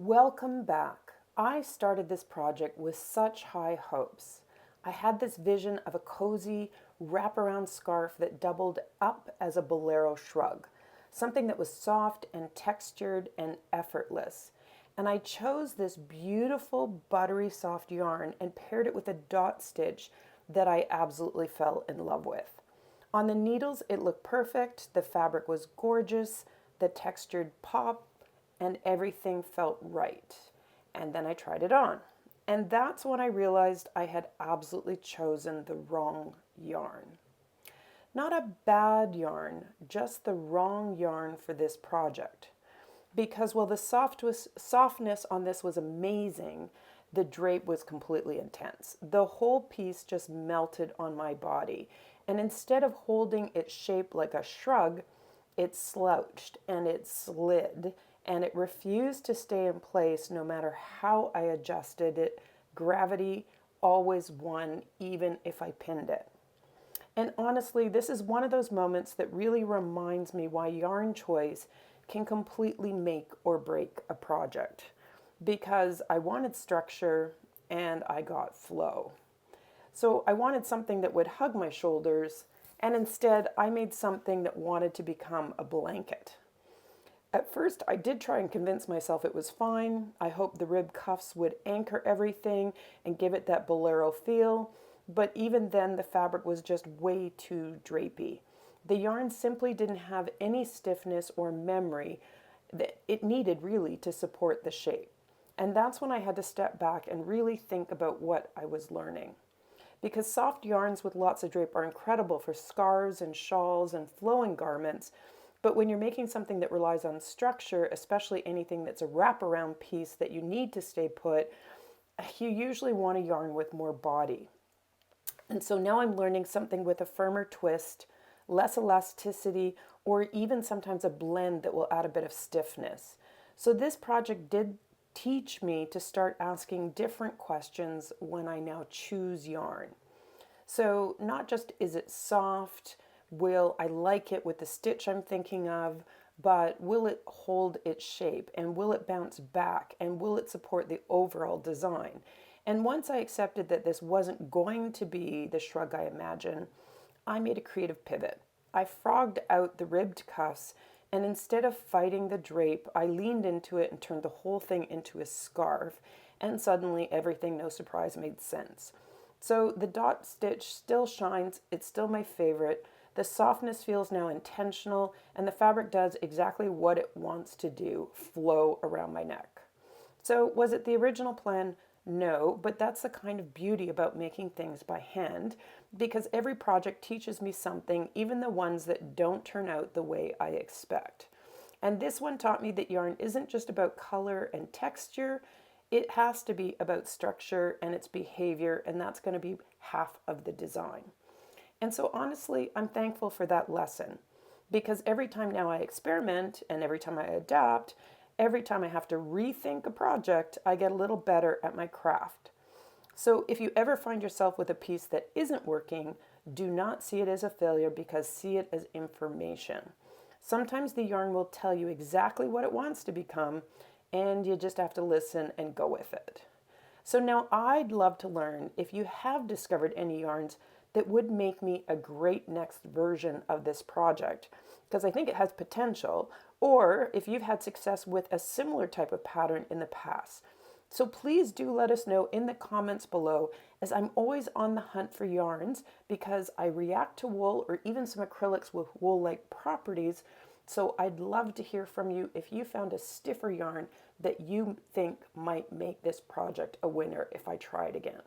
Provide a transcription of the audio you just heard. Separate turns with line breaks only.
Welcome back. I started this project with such high hopes. I had this vision of a cozy wraparound scarf that doubled up as a Bolero shrug, something that was soft and textured and effortless. And I chose this beautiful buttery soft yarn and paired it with a dot stitch that I absolutely fell in love with. On the needles, it looked perfect, the fabric was gorgeous, the textured pop, and everything felt right. And then I tried it on. And that's when I realized I had absolutely chosen the wrong yarn. Not a bad yarn, just the wrong yarn for this project. Because while the softness on this was amazing, the drape was completely intense. The whole piece just melted on my body. And instead of holding its shape like a shrug, it slouched and it slid and it refused to stay in place no matter how I adjusted it. Gravity always won, even if I pinned it. And honestly, this is one of those moments that really reminds me why yarn choice can completely make or break a project. Because I wanted structure and I got flow. So I wanted something that would hug my shoulders, and instead I made something that wanted to become a blanket. At first, I did try and convince myself it was fine. I hoped the rib cuffs would anchor everything and give it that Bolero feel, but even then the fabric was just way too drapey. The yarn simply didn't have any stiffness or memory that it needed really to support the shape. And that's when I had to step back and really think about what I was learning. Because soft yarns with lots of drape are incredible for scarves and shawls and flowing garments, but when you're making something that relies on structure, especially anything that's a wraparound piece that you need to stay put, you usually want a yarn with more body. And so now I'm learning something with a firmer twist, less elasticity, or even sometimes a blend that will add a bit of stiffness. So this project did teach me to start asking different questions when I now choose yarn. So not just is it soft, will I like it with the stitch I'm thinking of, but will it hold its shape and will it bounce back and will it support the overall design? And once I accepted that this wasn't going to be the shrug I imagined, I made a creative pivot. I frogged out the ribbed cuffs, and instead of fighting the drape, I leaned into it and turned the whole thing into a scarf, and suddenly everything, no surprise, made sense. So the dot stitch still shines, it's still my favorite. The softness feels now intentional, and the fabric does exactly what it wants to do, flow around my neck. So was it the original plan? No, but that's the kind of beauty about making things by hand, because every project teaches me something, even the ones that don't turn out the way I expect. And this one taught me that yarn isn't just about color and texture, it has to be about structure and its behavior, and that's going to be half of the design. And so honestly, I'm thankful for that lesson, because every time now I experiment and every time I adapt, every time I have to rethink a project, I get a little better at my craft. So if you ever find yourself with a piece that isn't working, do not see it as a failure, because see it as information. Sometimes the yarn will tell you exactly what it wants to become, and you just have to listen and go with it. So now I'd love to learn if you have discovered any yarns that would make me a great next version of this project, because I think it has potential, or if you've had success with a similar type of pattern in the past. So please do let us know in the comments below, as I'm always on the hunt for yarns because I react to wool or even some acrylics with wool-like properties. So I'd love to hear from you if you found a stiffer yarn that you think might make this project a winner if I try it again.